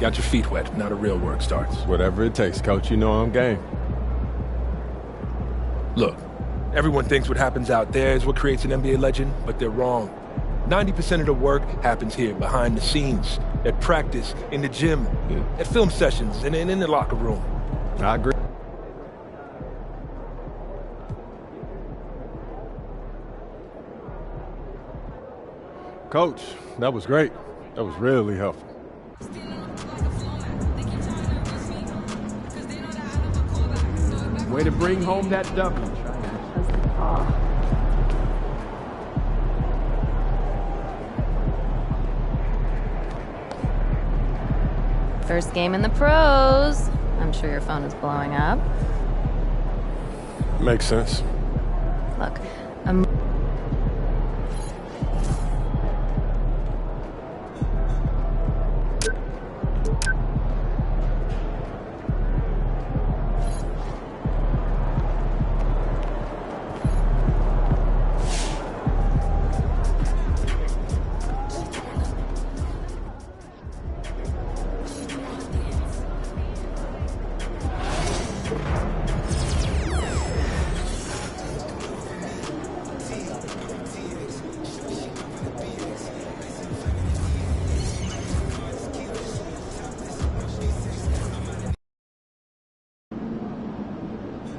Got your feet wet, now the real work starts. Whatever it takes, Coach. You know I'm game. Look, everyone thinks what happens out there is what creates an NBA legend, but they're wrong. 90% of the work happens here, behind the scenes, at practice, in the gym, at film sessions, and in the locker room. I agree. Coach, that was great. That was really helpful. Way to bring home that W. First game in the pros. I'm sure your phone is blowing up. Makes sense. Look,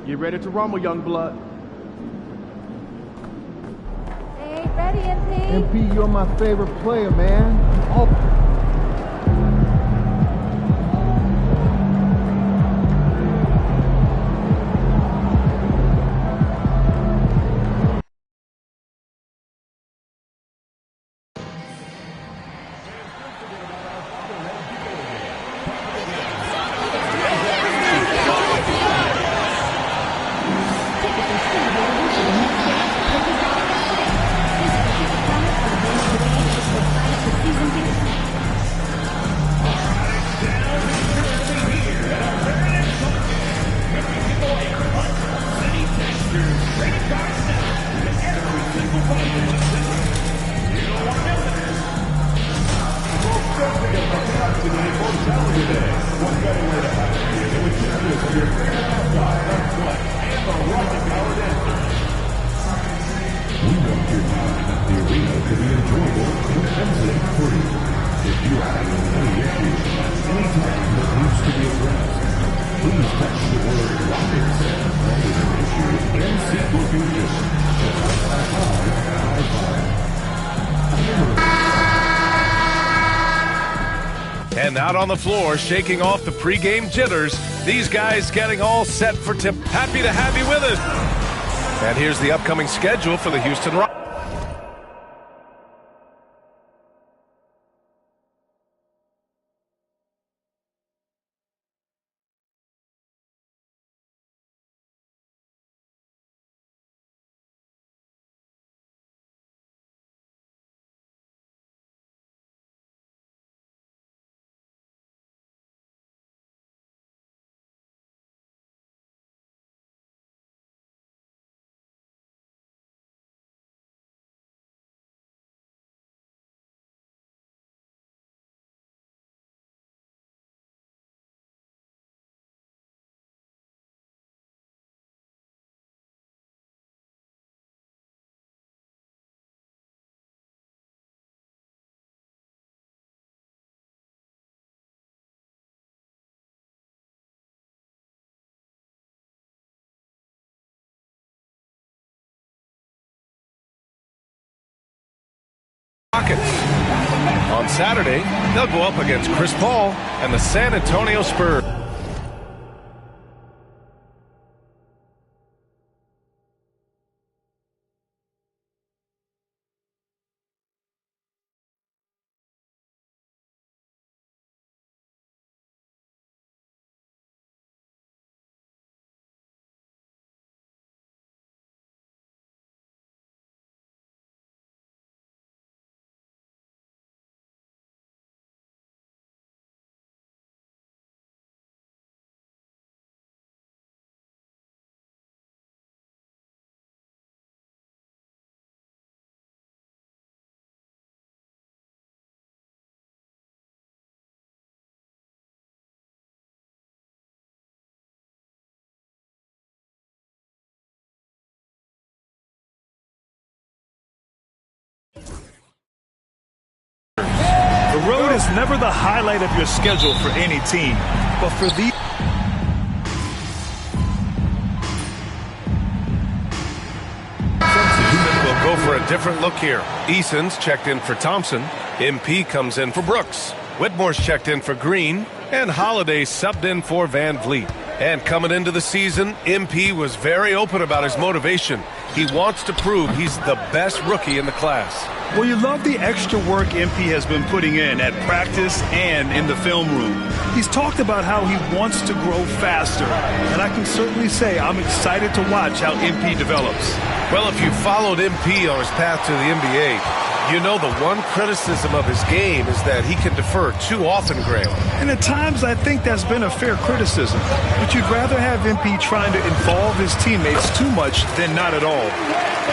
Get ready to rumble, young blood. Hey, ready, MP? MP, you're my favorite player, man. Oh. And out on the floor, shaking off the pregame jitters, these guys getting all set for tip. Happy to have you with us. And here's the upcoming schedule for the Houston Rockets. On Saturday, they'll go up against Chris Paul and the San Antonio Spurs. The road is never the highlight of your schedule for any team, but for these... We'll go for a different look here. Eason's checked in for Thompson. MP comes in for Brooks. Whitmore's checked in for Green. And Holiday subbed in for Van Vliet. And coming into the season, MP was very open about his motivation. He wants to prove he's the best rookie in the class. Well, you love the extra work MP has been putting in at practice and in the film room. He's talked about how he wants to grow faster, and I can certainly say I'm excited to watch how MP develops. Well, if you followed MP on his path to the NBA, you know the one criticism of his game is that he can defer too often, Graham. And at times I think that's been a fair criticism, but you'd rather have MP trying to involve his teammates too much than not at all.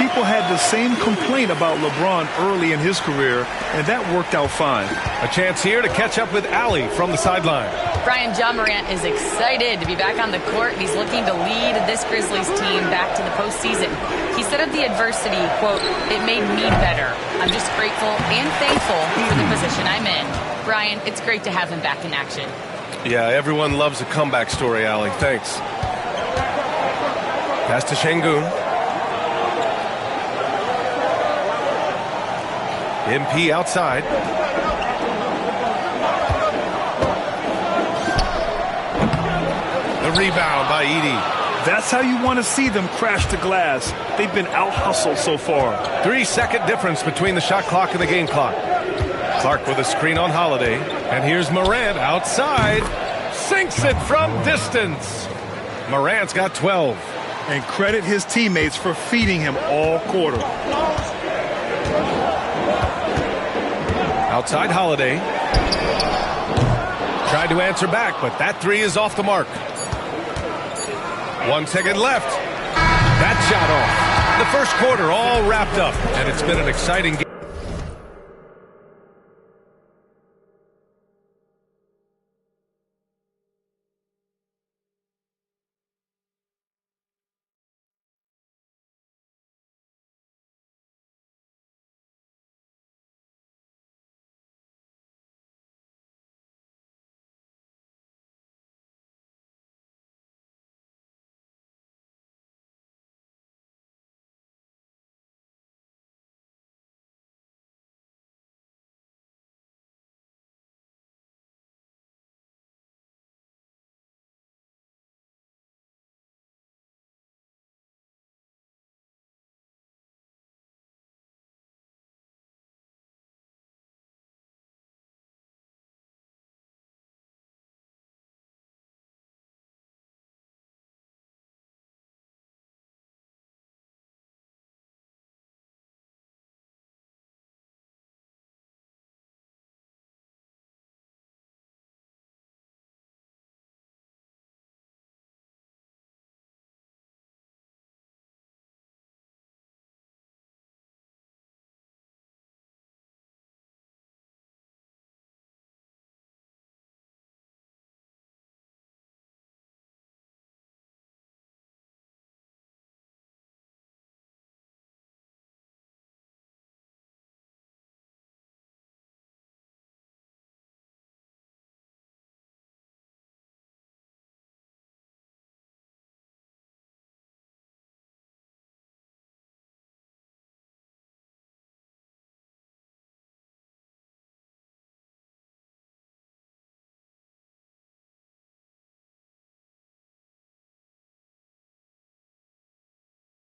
People had the same complaint about LeBron early in his career, and that worked out fine. A chance here to catch up with Allie from the sideline. Brian, Ja Morant is excited to be back on the court, and he's looking to lead this Grizzlies team back to the postseason. He said of the adversity, quote, "It made me better. I'm just grateful and thankful for the position I'm in." Brian, it's great to have him back in action. Yeah, everyone loves a comeback story, Allie. Thanks. Pass to Şengün. MP outside. The rebound by Edey. That's how you want to see them crash the glass. They've been out-hustled so far. 3-second difference between the shot clock and the game clock. Clark with a screen on Holiday. And here's Morant outside. Sinks it from distance. Morant's got 12. And credit his teammates for feeding him all quarter. Outside Holiday. Tried to answer back, but that three is off the mark. 1 second left. That shot off. The first quarter all wrapped up, and it's been an exciting game.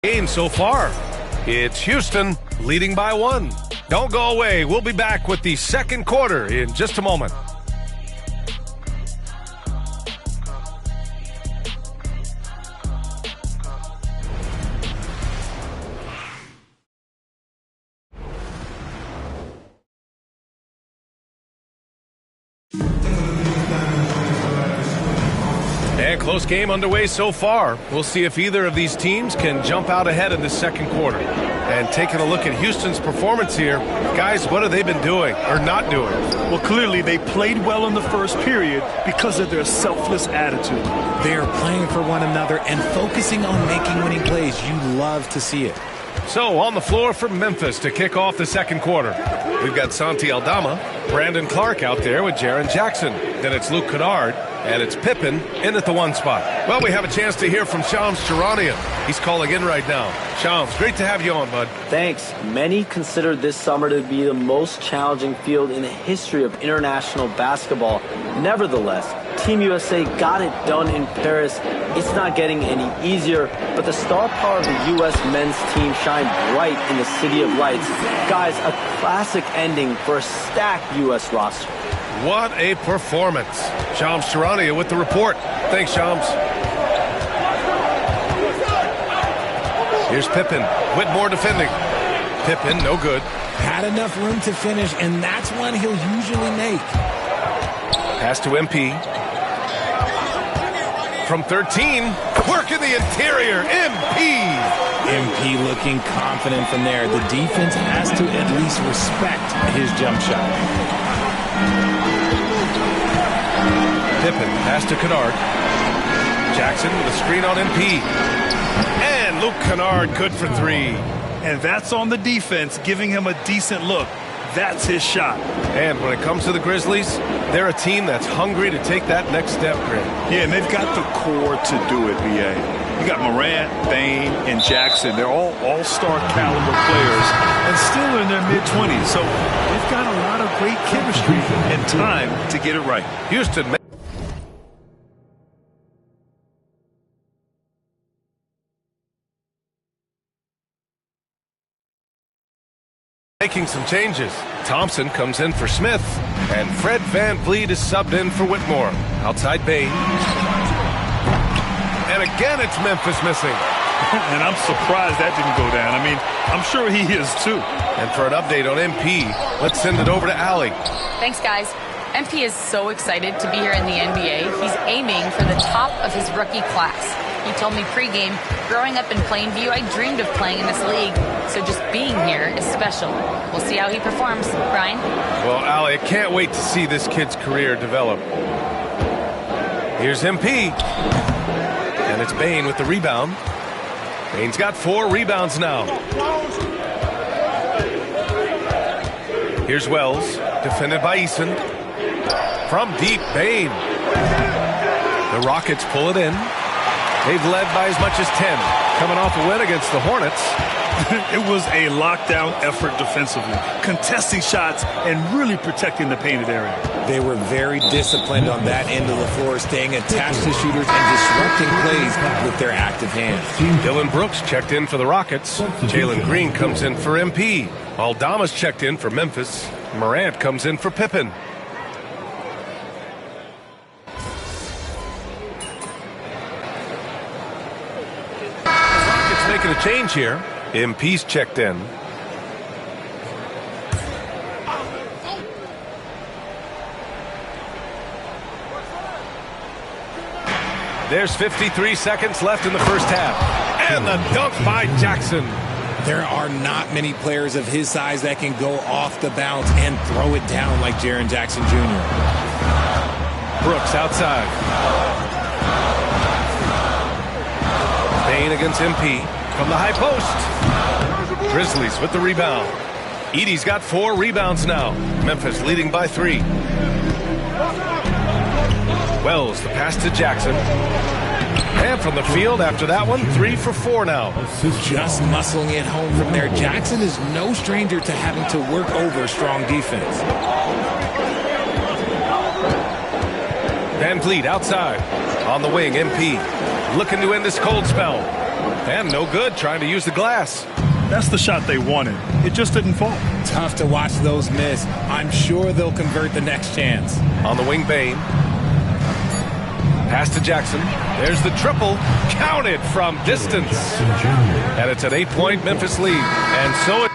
Game so far. It's Houston leading by 1. Don't go away. We'll be back with the second quarter in just a moment. And close game underway so far. We'll see if either of these teams can jump out ahead in the second quarter. And taking a look at Houston's performance here, guys, what have they been doing or not doing? Well, clearly they played well in the first period because of their selfless attitude. They are playing for one another and focusing on making winning plays. You love to see it. So on the floor for Memphis to kick off the second quarter. We've got Santi Aldama, Brandon Clark out there with Jaren Jackson. Then it's Luke Kennard, and it's Pippen in at the 1 spot. Well, we have a chance to hear from Shams Charania. He's calling in right now. Shams, great to have you on, bud. Thanks. Many consider this summer to be the most challenging field in the history of international basketball. Nevertheless, Team USA got it done in Paris. It's not getting any easier, but the star power of the U.S. men's team shined bright in the City of Lights. Guys, a classic ending for a stacked U.S. roster. What a performance. Shams Charania with the report. Thanks, Shams. Here's Pippen. Whitmore defending. Pippen, no good. Had enough room to finish, and that's one he'll usually make. Pass to MP. From 13, work in the interior, MP. MP looking confident from there. The defense has to at least respect his jump shot. Pippen, pass to Kennard. Jackson with a screen on MP. And Luke Kennard good for 3. And that's on the defense, giving him a decent look. That's his shot. And when it comes to the Grizzlies, they're a team that's hungry to take that next step, Greg. Yeah, and they've got the core to do it, B.A. You got Morant, Bane, and Jackson. They're all all-star caliber players and still in their mid-20s. So they've got a lot of great chemistry and time to get it right. Houston making some changes. Thompson comes in for Smith, and Fred VanVleet is subbed in for Whitmore. Outside Bane. And again, it's Memphis missing. And I'm surprised that didn't go down. I mean, I'm sure he is too. And for an update on MP, let's send it over to Allie. Thanks, guys. MP is so excited to be here in the NBA. He's aiming for the top of his rookie class. He told me pregame, growing up in Plainview, I dreamed of playing in this league. So just being here is special. We'll see how he performs. Brian? Well, Allie, I can't wait to see this kid's career develop. Here's MP. And it's Bane with the rebound. Bane's got 4 rebounds now. Here's Wells, defended by Eason. From deep, Bane. The Rockets pull it in. They've led by as much as 10. Coming off a win against the Hornets. It was a lockdown effort defensively, contesting shots and really protecting the painted area. They were very disciplined on that end of the floor, staying attached to shooters and disrupting plays with their active hands. Dillon Brooks checked in for the Rockets. Jalen Green comes in for MP. Aldama's checked in for Memphis. Morant comes in for Pippen. Rockets making a change here. MP's checked in. There's 53 seconds left in the first half. And the dunk by Jackson. There are not many players of his size that can go off the bounce and throw it down like Jaren Jackson Jr. Brooks outside. Bane against MP from the high post. Grizzlies with the rebound. Edey's got 4 rebounds now. Memphis leading by 3. Wells, the pass to Jackson. And from the field after that one, 3 for 4 now. Just muscling it home from there. Jackson is no stranger to having to work over strong defense. VanVleet outside. On the wing, MP. Looking to end this cold spell. And no good, trying to use the glass. That's the shot they wanted. It just didn't fall. Tough to watch those miss. I'm sure they'll convert the next chance. On the wing, Bane. Pass to Jackson. There's the triple. Counted from distance. And it's an 8-point Memphis lead. And so it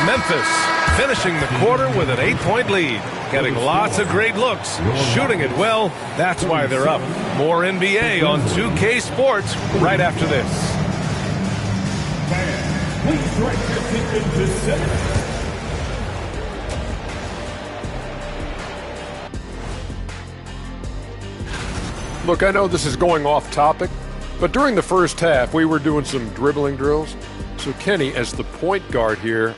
Memphis finishing the quarter with an 8-point lead. Getting lots of great looks, shooting it well. That's why they're up. More NBA on 2K Sports right after this. Look, I know this is going off topic, but during the first half, we were doing some dribbling drills. So Kenny, as the point guard here.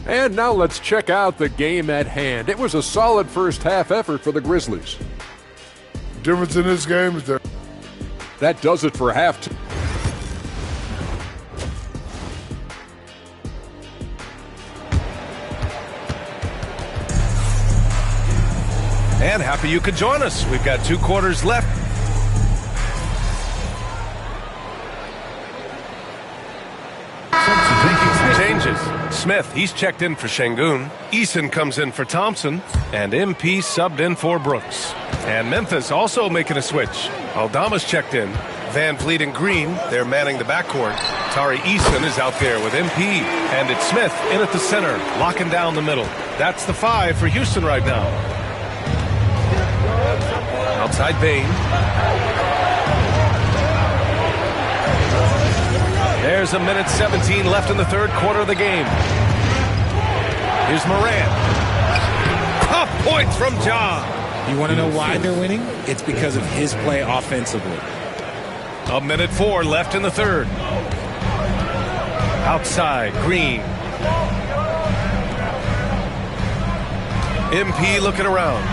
And now let's check out the game at hand. It was a solid first half effort for the Grizzlies. Difference in this game is that does it for halftime. And happy you could join us. We've got 2 quarters left. Making some changes. Smith, he's checked in for Şengün. Eason comes in for Thompson. And MP subbed in for Brooks. And Memphis also making a switch. Aldama's checked in. Van Vliet and Green, they're manning the backcourt. Tari Eason is out there with MP. And it's Smith in at the center, locking down the middle. That's the 5 for Houston right now. Outside Bain. There's a minute 17 left in the third quarter of the game. Here's Morant. Tough points from Ja. You want to know why they're winning? It's because of his play offensively. A minute 4 left in the third. Outside, Green. MP looking around.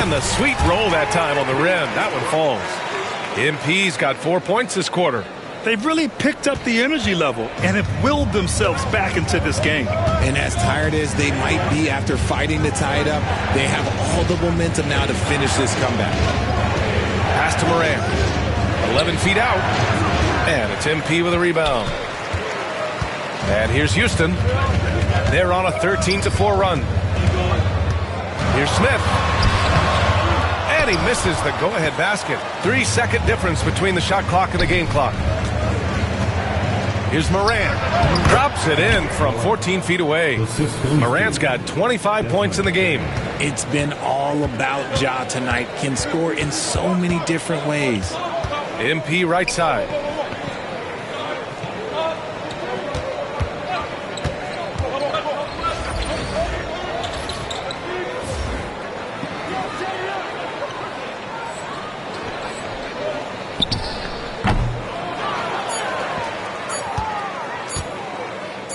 And the sweet roll that time on the rim. That one falls. MP's got 4 points this quarter. They've really picked up the energy level and have willed themselves back into this game. And as tired as they might be after fighting to tie it up, they have all the momentum now to finish this comeback. Pass to Morant. 11 feet out. And it's MP with a rebound. And here's Houston. They're on a 13-4 run. Here's Smith. And he misses the go-ahead basket. 3-second difference between the shot clock and the game clock. Here's Morant. Drops it in from 14 feet away. Morant's got 25 points in the game. It's been all about Ja tonight. Can score in so many different ways. MP right side.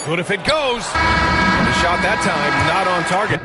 Good if it goes. And the shot that time not on target.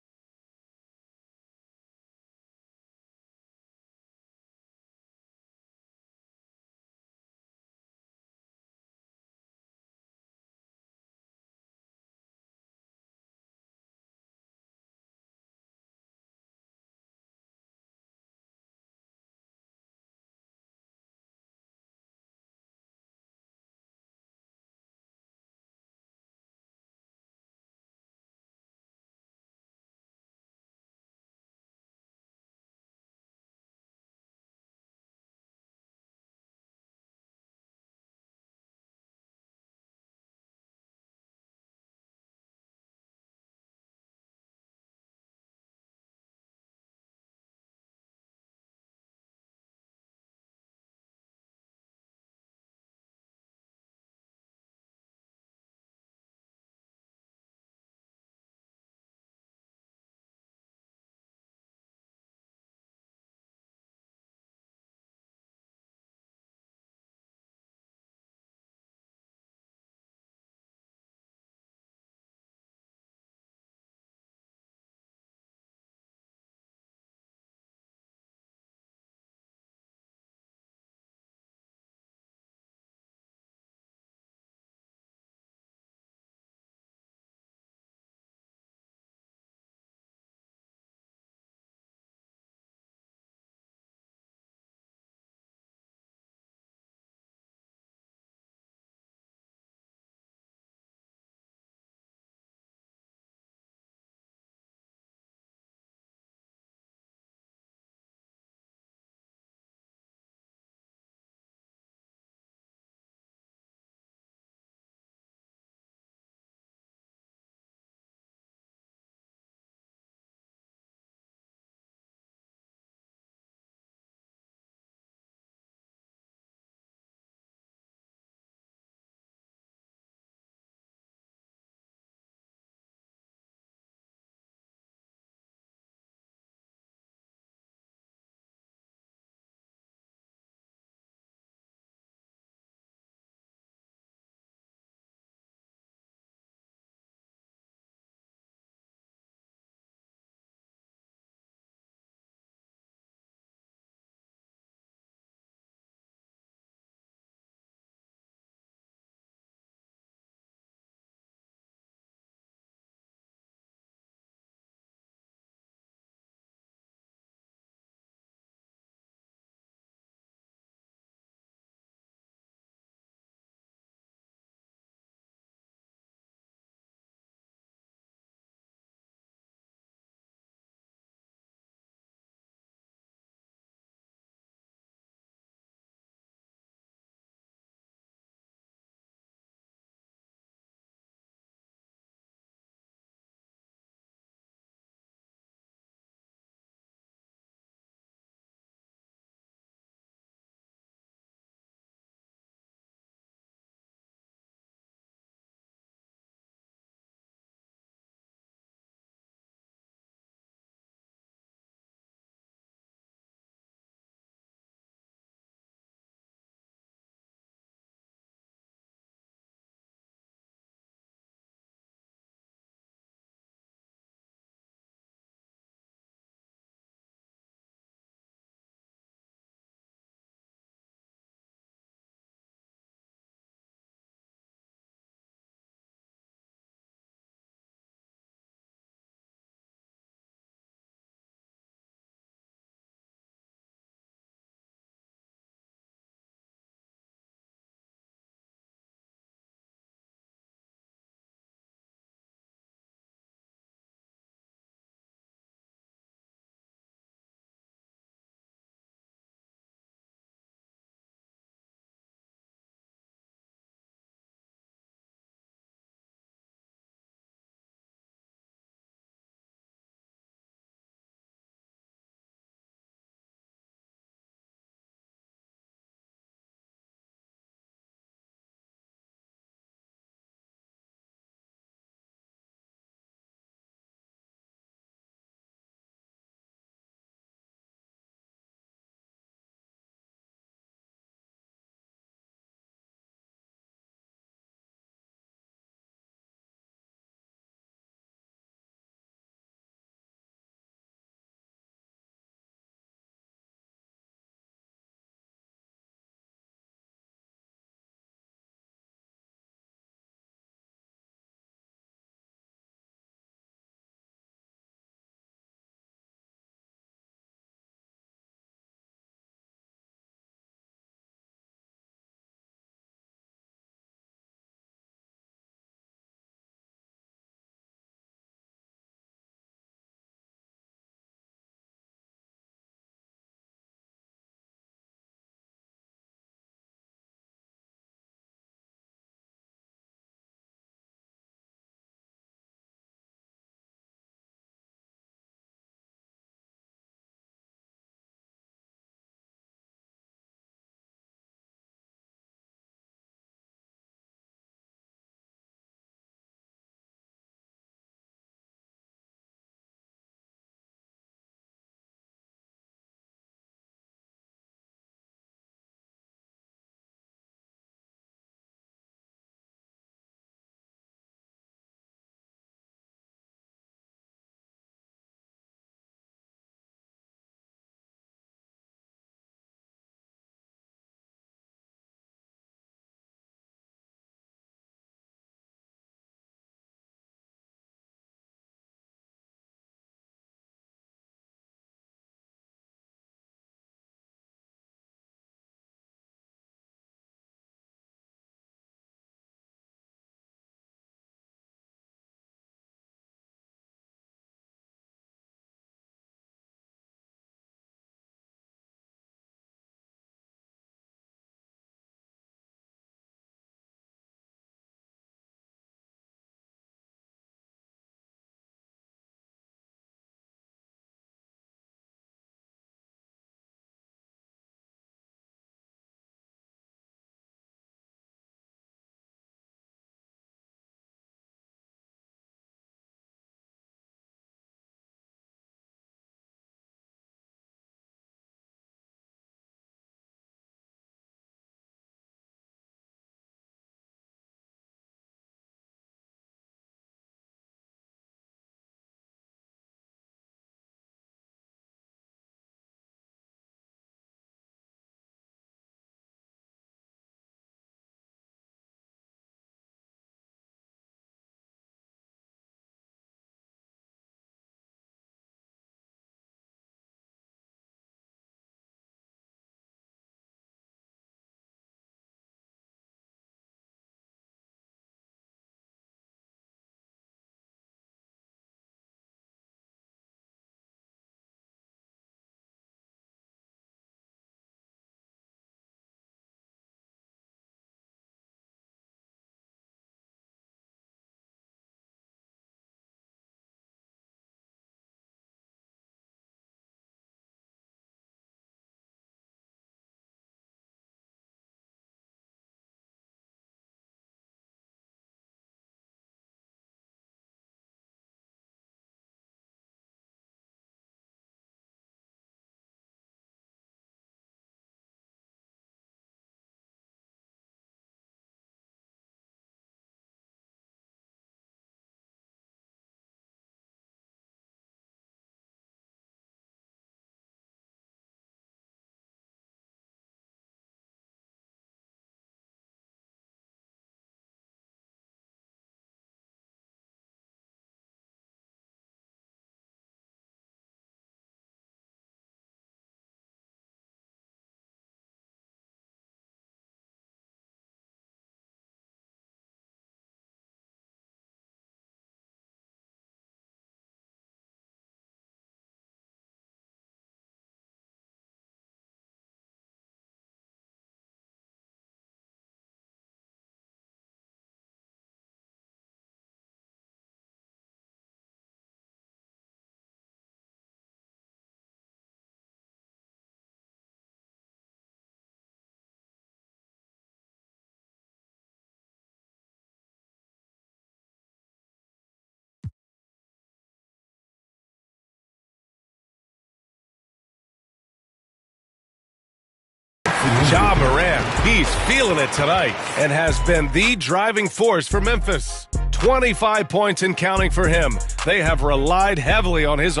Ja Morant, he's feeling it tonight and has been the driving force for Memphis. 25 points and counting for him. They have relied heavily on his.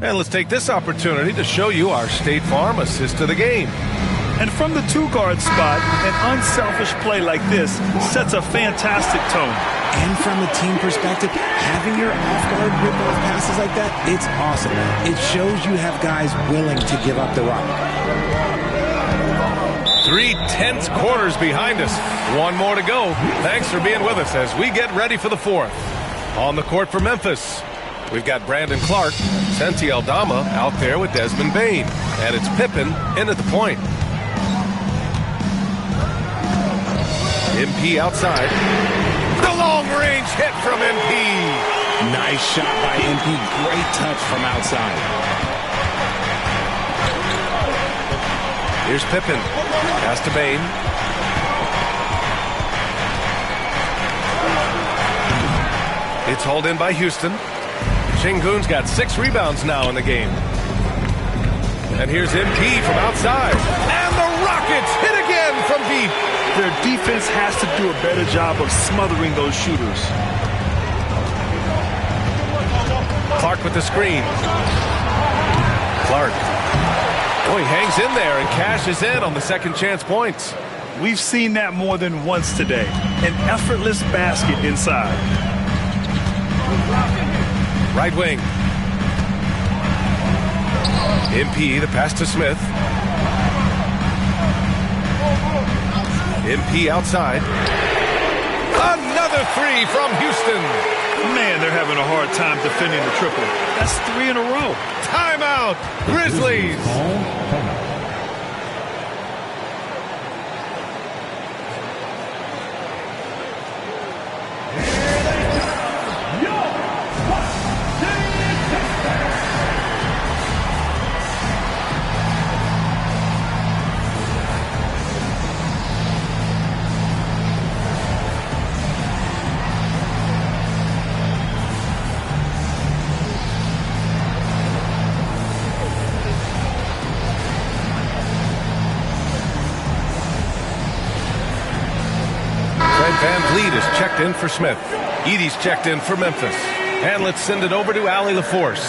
And let's take this opportunity to show you our State Farm assist to the game. And from the two-guard spot, an unselfish play like this sets a fantastic tone. And from a team perspective, having your off-guard rip-off passes like that, it's awesome. It shows you have guys willing to give up the rock. 3 tense quarters behind us. One more to go. Thanks for being with us as we get ready for the fourth. On the court for Memphis, we've got Brandon Clark, Santi Aldama out there with Desmond Bane. And it's Pippen in at the point. MP outside. The long-range hit from MP. Nice shot by MP. Great touch from outside. Here's Pippen. Pass to Bane. It's hauled in by Houston. Sengun's got 6 rebounds now in the game. And here's MP from outside. And the Rockets hit again from deep. Their defense has to do a better job of smothering those shooters. Clark with the screen. Clark. Oh, he hangs in there and cashes in on the second chance points. We've seen that more than once today. An effortless basket inside. Right wing. MP, the pass to Smith. MP outside. Another 3 from Houston. Man, they're having a hard time defending the triple. That's 3 in a row. Timeout, Grizzlies. Van Vliet is checked in for Smith. Edey's checked in for Memphis. And let's send it over to Allie LaForce.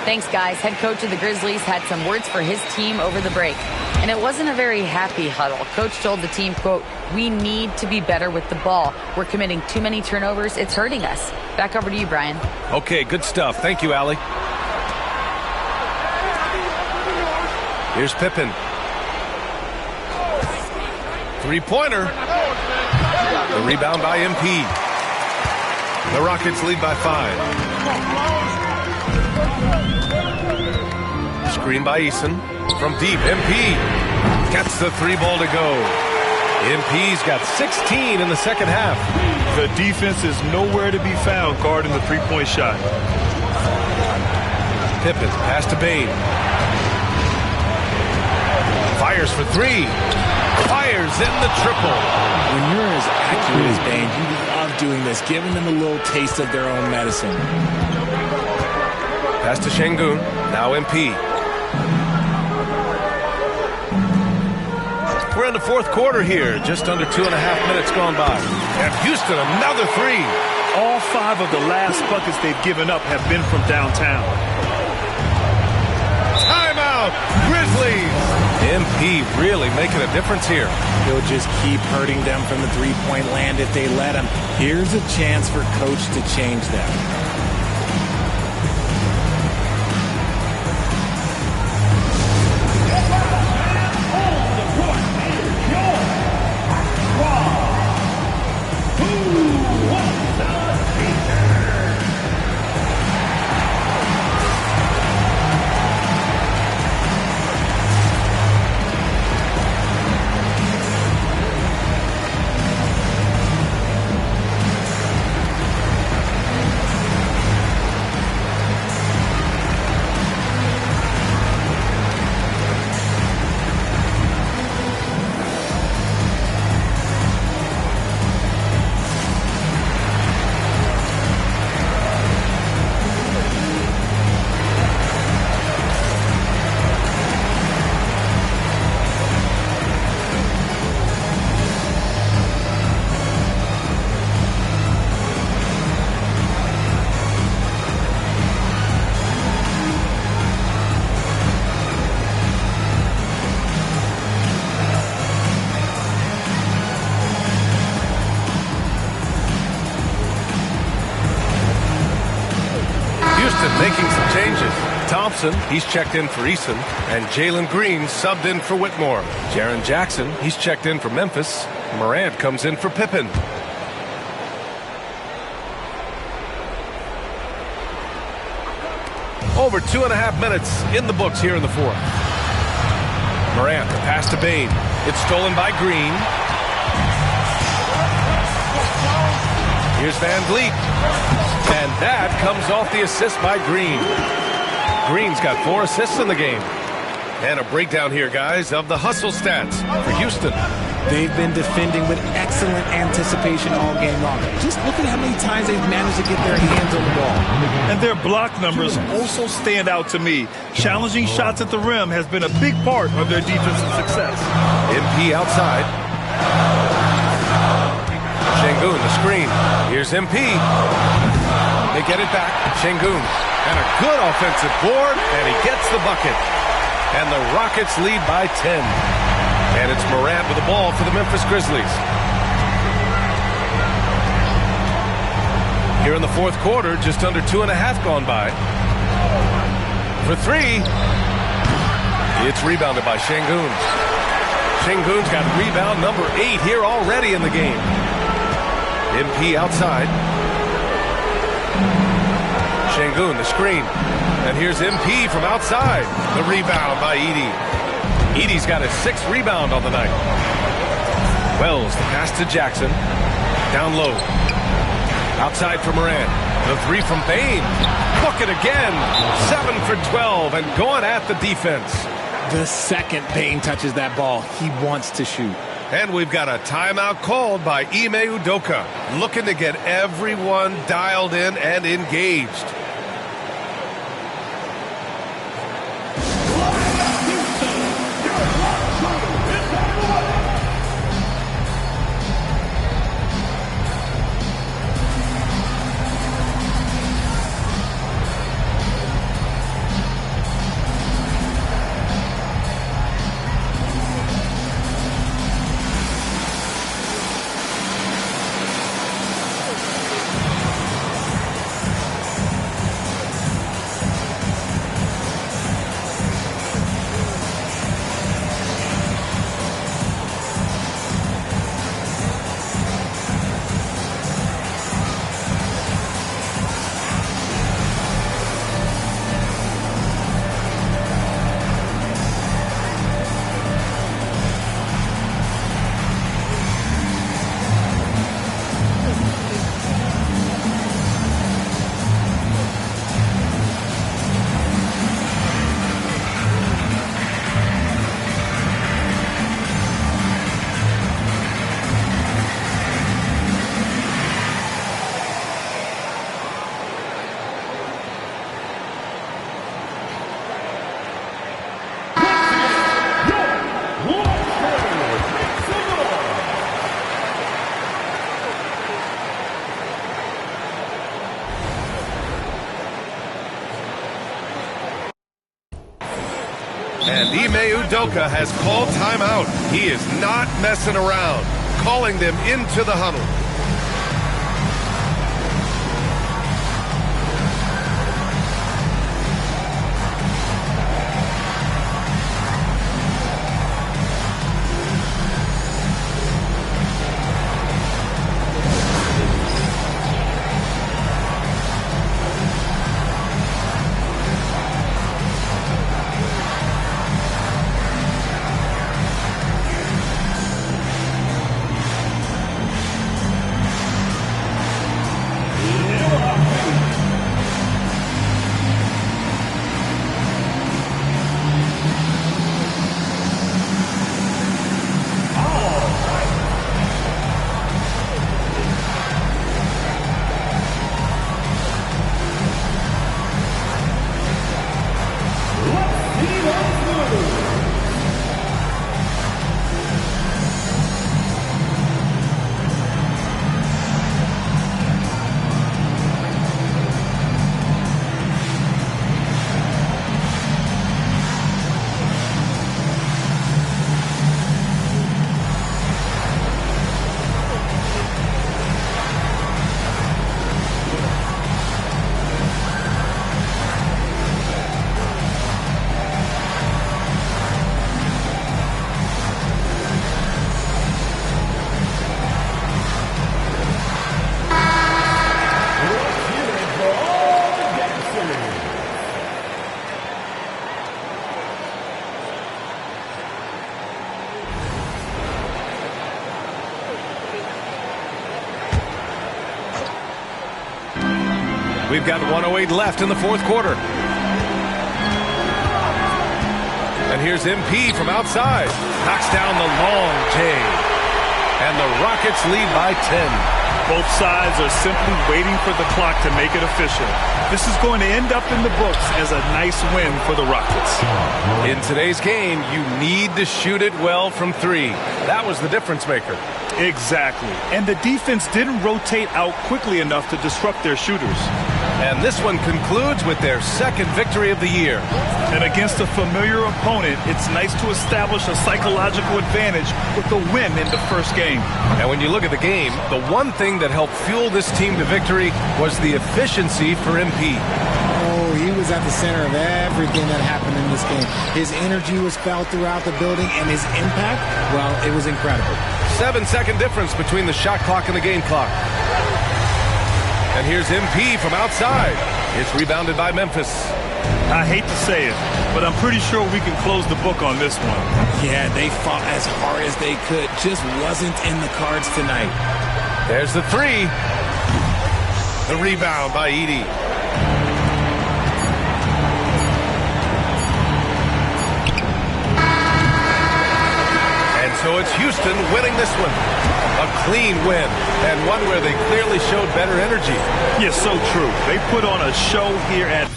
Thanks, guys. Head coach of the Grizzlies had some words for his team over the break. And it wasn't a very happy huddle. Coach told the team, quote, "We need to be better with the ball. We're committing too many turnovers. It's hurting us." Back over to you, Brian. Okay, good stuff. Thank you, Allie. Here's Pippen. Three-pointer. The rebound by MP. The Rockets lead by 5. Screen by Eason. From deep, MP gets the 3-ball to go. MP's got 16 in the second half. The defense is nowhere to be found guarding the three-point shot. Pippen, pass to Bane. Fires for 3. Fires in the triple. When you're as accurate as Bane, you love doing this, giving them a little taste of their own medicine. Pass to Sengun. Now MP. We're in the fourth quarter here. Just under 2.5 minutes gone by. And Houston, another 3. All 5 of the last buckets they've given up have been from downtown. Timeout, Grizzlies. MP really making a difference here. He'll just keep hurting them from the three-point land if they let him. Here's a chance for Coach to change them. Thompson, he's checked in for Eason. And Jalen Green subbed in for Whitmore. Jaren Jackson, he's checked in for Memphis. Morant comes in for Pippen. Over 2.5 minutes in the books here in the fourth. Morant, the pass to Bane. It's stolen by Green. Here's Van Vliet. And that comes off the assist by Green. Green's got 4 assists in the game. And a breakdown here, guys, of the hustle stats for Houston. They've been defending with excellent anticipation all game long. Just look at how many times they've managed to get their hands on the ball. And their block numbers also stand out to me. Challenging shots at the rim has been a big part of their defensive success. MP outside. Şengün, the screen. Here's MP. They get it back. Şengün. And a good offensive board, and he gets the bucket. And the Rockets lead by 10. And it's Morant with the ball for the Memphis Grizzlies. Here in the fourth quarter, just under 2.5 gone by. For 3. It's rebounded by Şengün. Şengün's got rebound number 8 here already in the game. MP outside. Şengün, the screen. And here's MP from outside. The rebound by Edey. Edey's got his 6th rebound on the night. Wells, the pass to Jackson. Down low. Outside for Morant. The 3 from Bane. Book it again. 7 for 12 and going at the defense. The second Bane touches that ball, he wants to shoot. And we've got a timeout called by Ime Udoka, looking to get everyone dialed in and engaged. And Ime Udoka has called timeout. He is not messing around, calling them into the huddle. We've got 1:08 left in the fourth quarter. And here's MP from outside. Knocks down the long J. And the Rockets lead by 10. Both sides are simply waiting for the clock to make it official. This is going to end up in the books as a nice win for the Rockets. In today's game, you need to shoot it well from three. That was the difference maker. Exactly. And the defense didn't rotate out quickly enough to disrupt their shooters. And this one concludes with their second victory of the year. And against a familiar opponent, it's nice to establish a psychological advantage with the win in the first game. And when you look at the game, the one thing that helped fuel this team to victory was the efficiency for MP. Oh, he was at the center of everything that happened in this game. His energy was felt throughout the building, and his impact, well, it was incredible. 7-second difference between the shot clock and the game clock. And here's MP from outside. It's rebounded by Memphis. I hate to say it, but I'm pretty sure we can close the book on this one. Yeah, they fought as hard as they could. Just wasn't in the cards tonight. There's the three. The rebound by Edey. And so it's Houston winning this one. A clean win, and one where they clearly showed better energy. Yes, so true. They put on a show here at...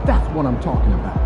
That's what I'm talking about.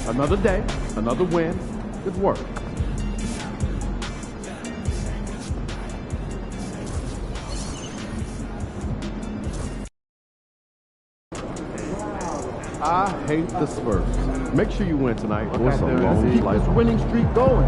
Another day, another win. Good work. I hate the Spurs. Make sure you win tonight. Look out there and keep this winning streak going.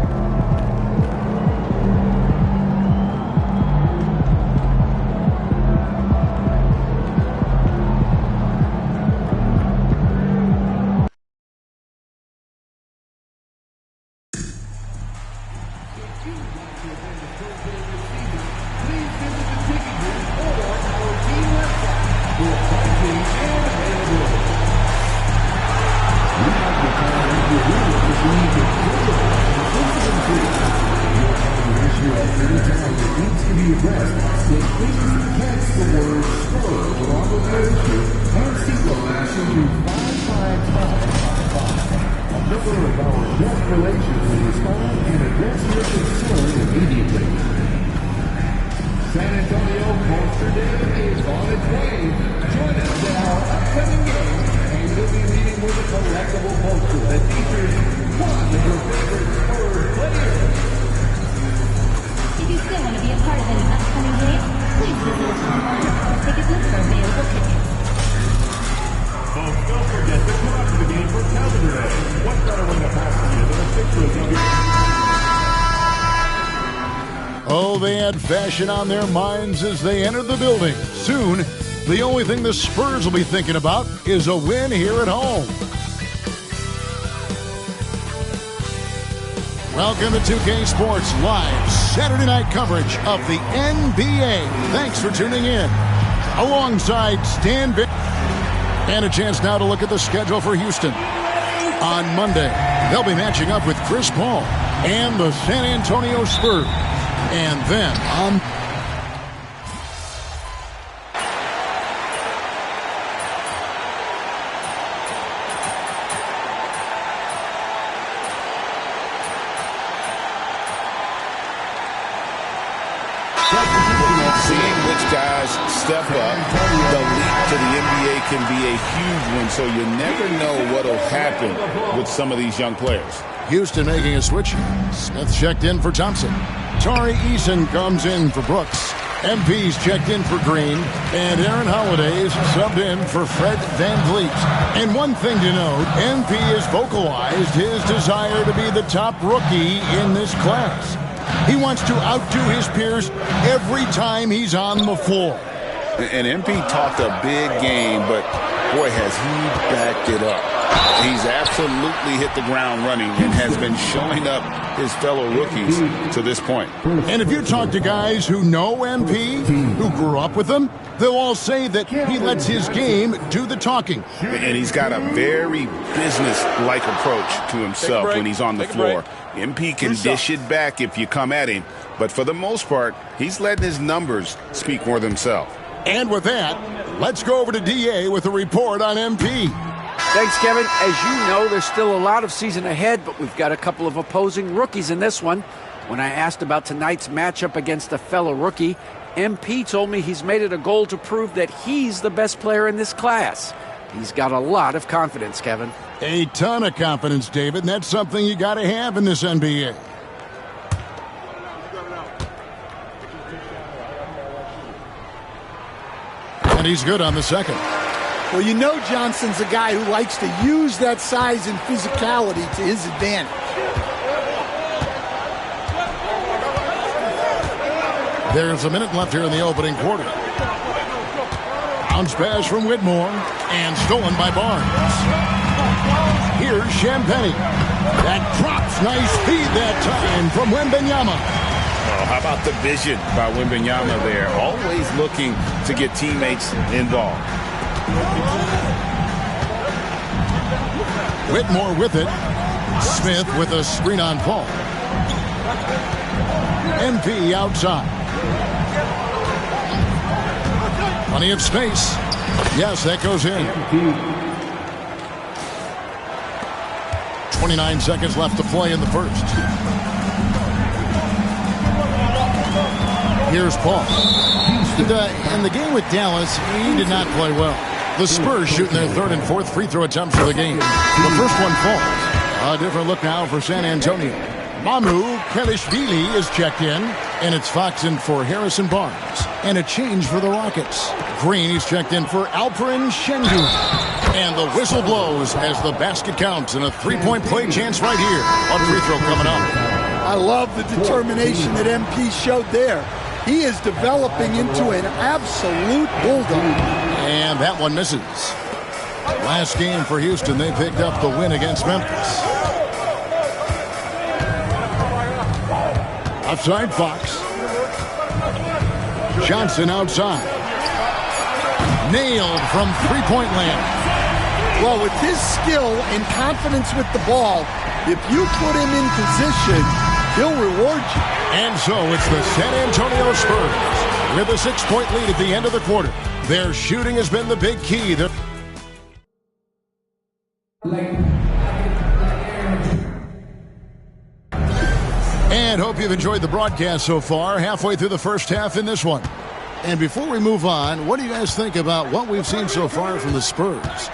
San Antonio Poster Day is on its way. Join us at our upcoming game, and we'll be meeting with a collectible poster that features one of your favorite Spurs players. If you still want to be a part of any upcoming game, please visit us online for ticket lists for available tickets. Folks, don't forget to come up to the game for Calendar Day. What better way to pass the year than a picture of your... Oh, they had fashion on their minds as they entered the building. Soon, the only thing the Spurs will be thinking about is a win here at home. Welcome to 2K Sports Live Saturday night coverage of the NBA. Thanks for tuning in. Alongside Stan Big. And a chance now to look at the schedule for Houston. On Monday, they'll be matching up with Chris Paul and the San Antonio Spurs. And then on seeing which guys step up, the leap to the NBA can be a huge one, so you never know what will happen with some of these young players. Houston making a switch. Smith checked in for Thompson. Tari Eason comes in for Brooks. MP's checked in for Green. And Aaron Holiday's subbed in for Fred VanVleet. And one thing to note, MP has vocalized his desire to be the top rookie in this class. He wants to outdo his peers every time he's on the floor. And MP talked a big game, but boy, has he backed it up. He's absolutely hit the ground running and has been showing up his fellow rookies to this point. And if you talk to guys who know MP, who grew up with him, they'll all say that he lets his game do the talking. And he's got a very business-like approach to himself when he's on the floor. MP can dish it back if you come at him, but for the most part, he's letting his numbers speak for themselves. And with that, let's go over to DA with a report on MP. Thanks, Kevin. As you know, there's still a lot of season ahead, but we've got a couple of opposing rookies in this one. When I asked about tonight's matchup against a fellow rookie, MP told me he's made it a goal to prove that he's the best player in this class. He's got a lot of confidence, Kevin. A ton of confidence, David, and that's something you got to have in this NBA. And he's good on the second. Well, you know Johnson's a guy who likes to use that size and physicality to his advantage. There's a minute left here in the opening quarter. Bounce pass from Whitmore and stolen by Barnes. Here's Champagnie. That drops. Nice feed that time from Wembanyama. Oh, how about the vision by Wembanyama there? Always looking to get teammates involved. Whitmore with it. Smith with a screen on Paul. MP outside. Plenty of space. Yes, that goes in. 29 seconds left to play in the first. Here's Paul. In the game with Dallas, he did not play well. The Spurs shooting their third and fourth free throw attempts of the game. The first one falls. A different look now for San Antonio. Mamu Kelishvili is checked in, and it's Fox in for Harrison Barnes. And a change for the Rockets. Green is checked in for Alperen Sengun. And the whistle blows as the basket counts, and a three-point play chance right here on free throw coming up. I love the determination that MP showed there. He is developing into an absolute bulldog. And that one misses. Last game for Houston, they picked up the win against Memphis. Outside Fox. Johnson outside. Nailed from three-point land. Well, with his skill and confidence with the ball, if you put him in position, he'll reward you. And so it's the San Antonio Spurs with a 6-point lead at the end of the quarter. Their shooting has been the big key. And hope you've enjoyed the broadcast so far, halfway through the first half in this one. And before we move on, what do you guys think about what we've seen so far from the Spurs?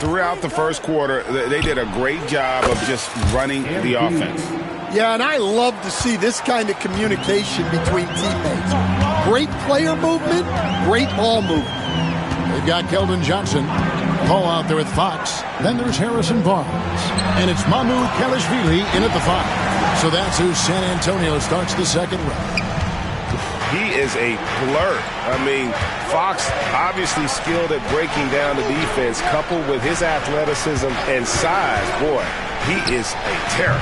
Throughout the first quarter, they did a great job of just running the offense. Yeah, and I love to see this kind of communication between teammates. Great player movement, great ball movement. They've got Keldon Johnson. Paul out there with Fox. Then there's Harrison Barnes. And it's Mamu Kelishvili in at the 5. So that's who San Antonio starts the second round. He is a blur. I mean, Fox obviously skilled at breaking down the defense, coupled with his athleticism and size. Boy, he is a terror.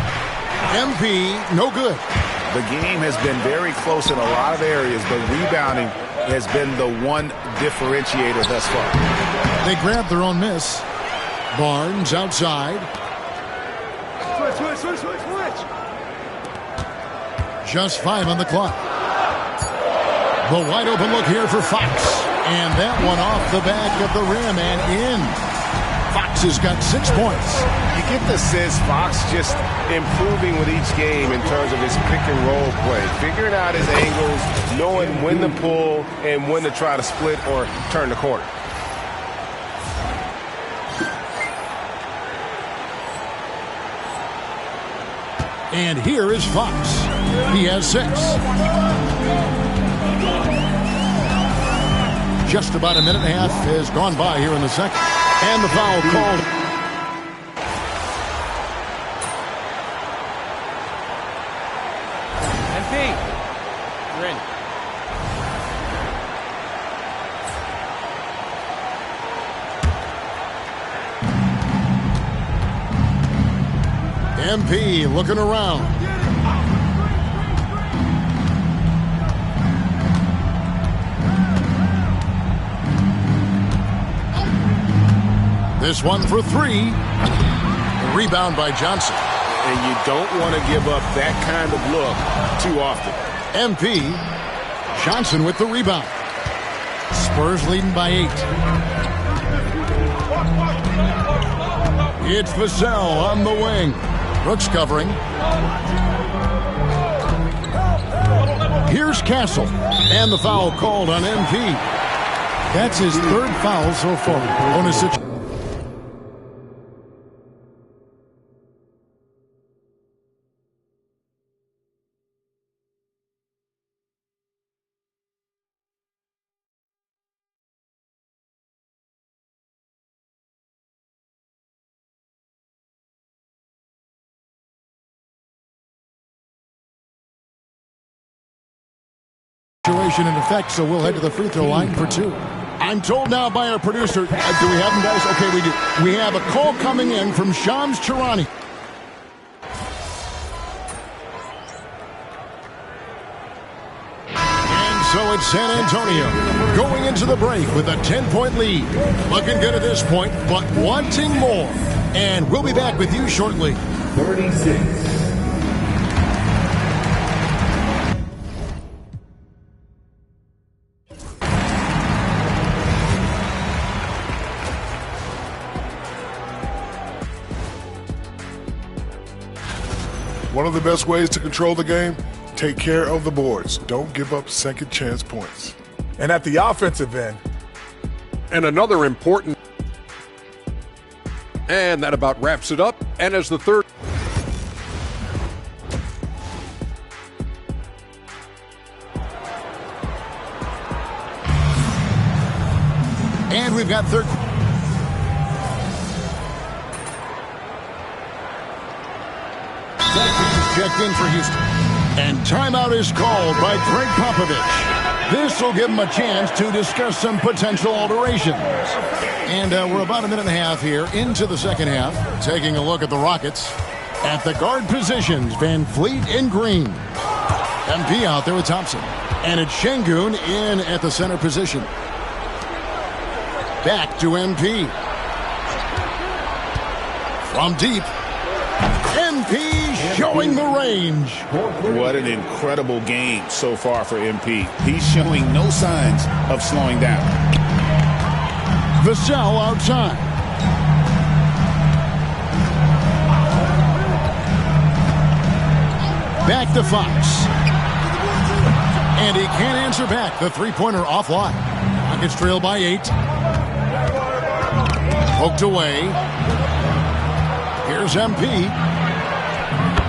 MP, no good. The game has been very close in a lot of areas, but rebounding has been the one differentiator thus far. They grabbed their own miss. Barnes outside. Switch. Just 5 on the clock. The wide open look here for Fox. And that one off the back of the rim and in. Fox has got 6 points. You get the sense Fox just improving with each game in terms of his pick and roll play. Figuring out his angles, knowing when to pull and when to try to split or turn the corner. And here is Fox. He has 6. Just about a minute and a half has gone by here in the second. And the foul called. MP. You're in. MP looking around. This one for 3. Rebound by Johnson. And you don't want to give up that kind of look too often. MP. Johnson with the rebound. Spurs leading by 8. It's Vassell on the wing. Brooks covering. Here's Castle. And the foul called on MP. That's his 3rd foul so far on his situation. In effect, so we'll head to the free throw line for 2. I'm told now by our producer, do we have them, guys? Okay, we do. We have a call coming in from Shams Charania. And so it's San Antonio going into the break with a 10-point lead. Looking good at this point, but wanting more. And we'll be back with you shortly. 36. One of the best ways to control the game, take care of the boards. Don't give up second chance points. And at the offensive end. And another important. And that about wraps it up. And as the third. And we've got third. checked in for Houston. And timeout is called by Greg Popovich. This will give him a chance to discuss some potential alterations. And we're about a minute and a half here into the second half. Taking a look at the Rockets. At the guard positions, Van Fleet and Green. MP out there with Thompson. And it's Şengün in at the center position. Back to MP. From deep. MP showing the range. What an incredible game so far for MP. He's showing no signs of slowing down. Vassell outside. Back to Fox. And he can't answer back. The three-pointer offline. Rockets trail by 8. Poked away. Here's MP.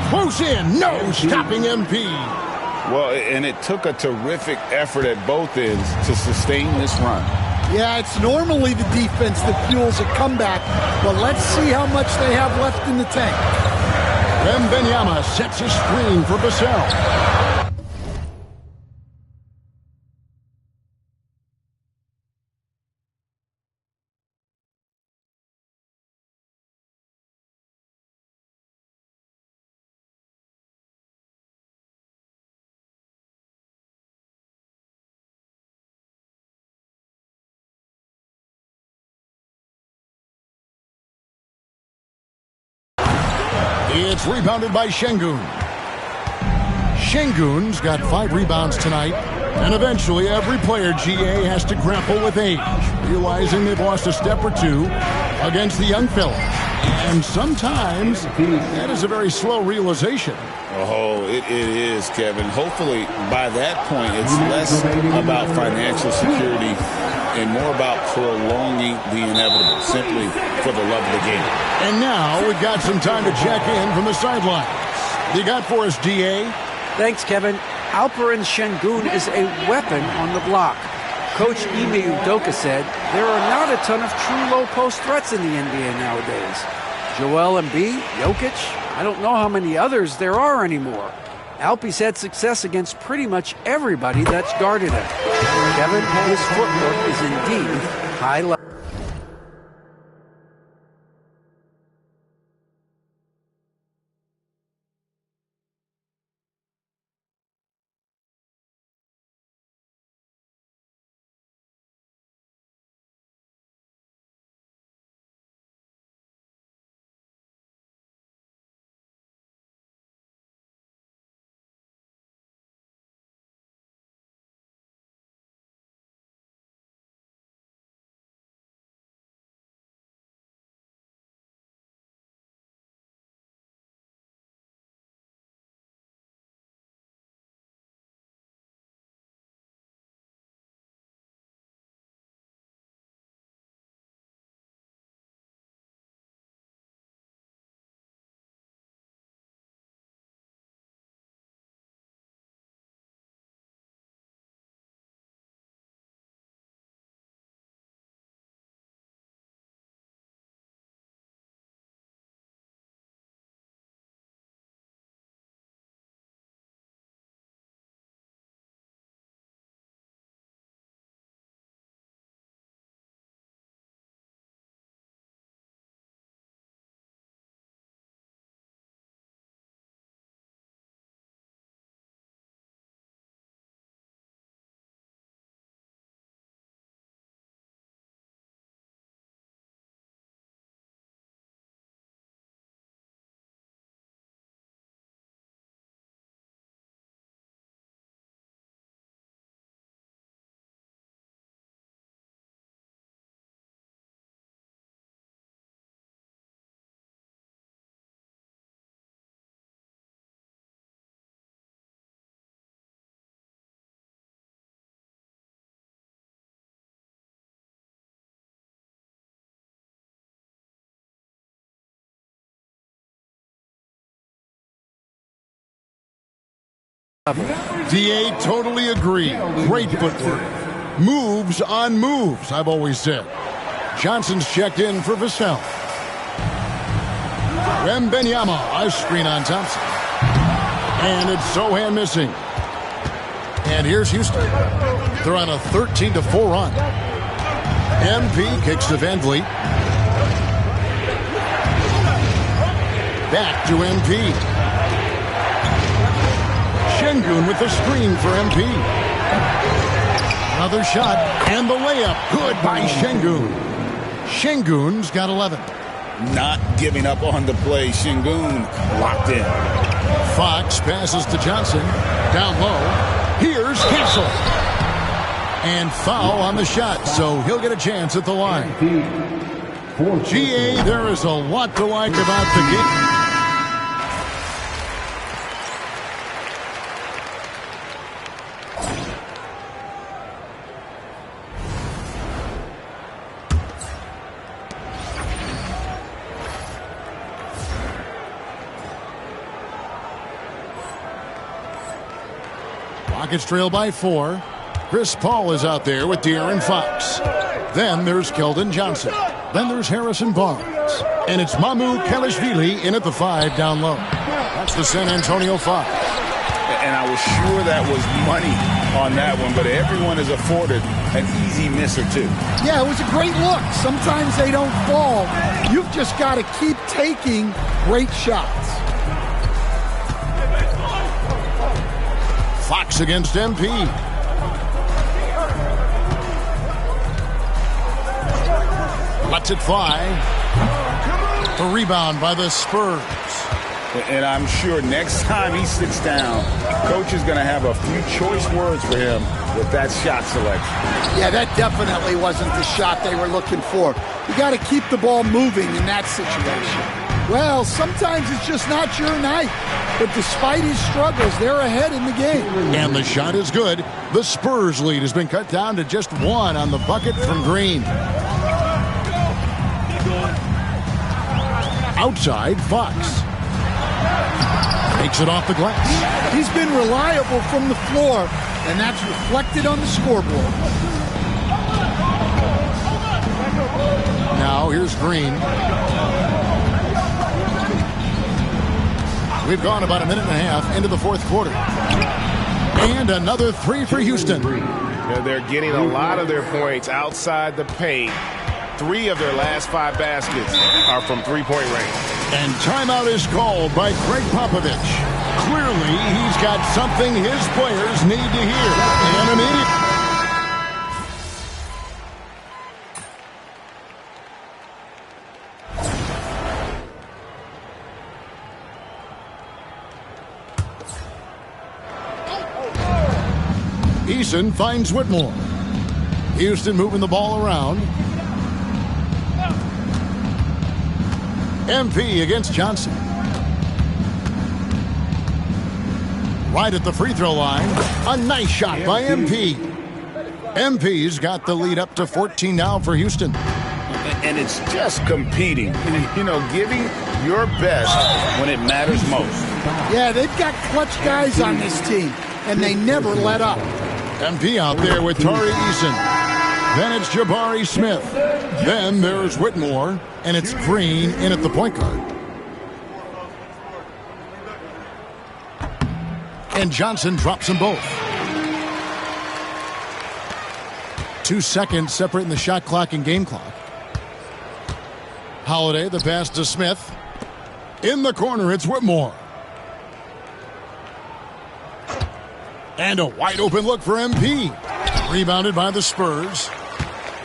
Close in. No stopping MP. Well, and it took a terrific effort at both ends to sustain this run. Yeah, it's normally the defense that fuels a comeback, but let's see how much they have left in the tank. Wembanyama sets a screen for Vassell. It's rebounded by Şengün. Şengün's got 5 rebounds tonight. And eventually every player, GA, has to grapple with age, realizing they've lost a step or two against the young fellas. And sometimes that is a very slow realization. Oh, it is, Kevin. Hopefully by that point it's less about financial security and more about prolonging the inevitable, simply for the love of the game. And now we've got some time to check in from the sidelines. You got for us, DA? Thanks, Kevin. Alperen Şengün is a weapon on the block. Coach Ime Udoka said there are not a ton of true low-post threats in the NBA nowadays. Joel Embiid, Jokic, I don't know how many others there are anymore. Alpe's had success against pretty much everybody that's guarded him. Kevin, his footwork is indeed high level. DA totally agree. Great footwork. Moves on moves, I've always said. Johnson's checked in for Vassell. Wembanyama, a screen on Thompson. And it's Sochan missing. And here's Houston. They're on a 13-4 run. MP kicks to Van Vliet. Back to MP. Şengün with the screen for MP. Another shot, and the layup. Good by Şengün. Şengün's got 11. Not giving up on the play. Şengün locked in. Fox passes to Johnson. Down low. Here's Hassel. And foul on the shot, so he'll get a chance at the line. GA, there is a lot to like about the game. Rockets trail by 4. Chris Paul is out there with De'Aaron Fox. Then there's Keldon Johnson. Then there's Harrison Barnes. And it's Mamu Kelishvili in at the 5 down low. That's the San Antonio 5. And I was sure that was money on that one, but everyone is afforded an easy miss or two. Yeah, it was a great look. Sometimes they don't fall. You've just got to keep taking great shots. Fox against MP. Lets it fly. The rebound by the Spurs. And I'm sure next time he sits down, coach is going to have a few choice words for him with that shot selection. Yeah, that definitely wasn't the shot they were looking for. You got to keep the ball moving in that situation. Well, sometimes it's just not your night. But despite his struggles, they're ahead in the game. And the shot is good. The Spurs lead has been cut down to just 1 on the bucket from Green. Outside, Fox. Takes it off the glass. He's been reliable from the floor, and that's reflected on the scoreboard. Now here's Green. We've gone about a minute and a half into the fourth quarter. And another 3 for Houston. Yeah, they're getting a lot of their points outside the paint. 3 of their last 5 baskets are from three-point range. And timeout is called by Greg Popovich. Clearly, he's got something his players need to hear. And immediately. Eason finds Whitmore. Houston moving the ball around. MP against Johnson. Right at the free throw line. A nice shot by MP. MP's got the lead up to 14 now for Houston. And it's just competing. You know, giving your best when it matters most. Yeah, they've got clutch guys on this team, and they never let up. MP out there with Tari Eason. Then it's Jabari Smith. Then there's Whitmore. And it's Green in at the point guard. And Johnson drops them both. 2 seconds separating the shot clock and game clock. Holiday, the pass to Smith. In the corner, it's Whitmore. And a wide open look for MP. Rebounded by the Spurs.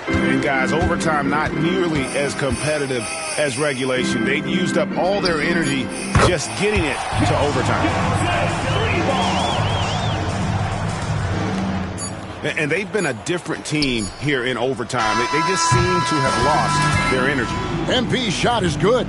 And guys, overtime not nearly as competitive as regulation. They used up all their energy just getting it to overtime. And they've been a different team here in overtime. They just seem to have lost their energy. MP's shot is good.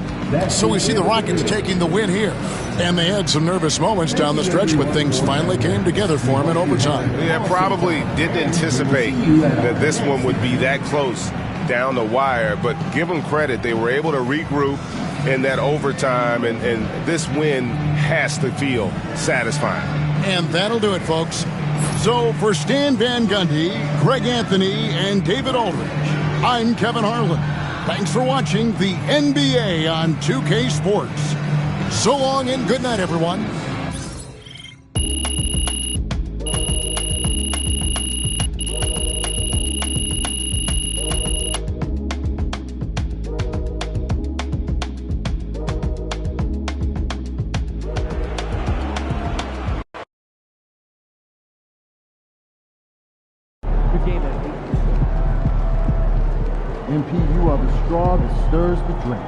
So we see the Rockets taking the win here. And they had some nervous moments down the stretch, but things finally came together for them in overtime. Yeah, probably didn't anticipate that this one would be that close down the wire, but give them credit. They were able to regroup in that overtime, and this win has to feel satisfying. And that'll do it, folks. So for Stan Van Gundy, Greg Anthony, and David Aldridge, I'm Kevin Harlan. Thanks for watching the NBA on 2K Sports. So long and good night, everyone. game at 8%. MP, you are the straw that stirs the drink.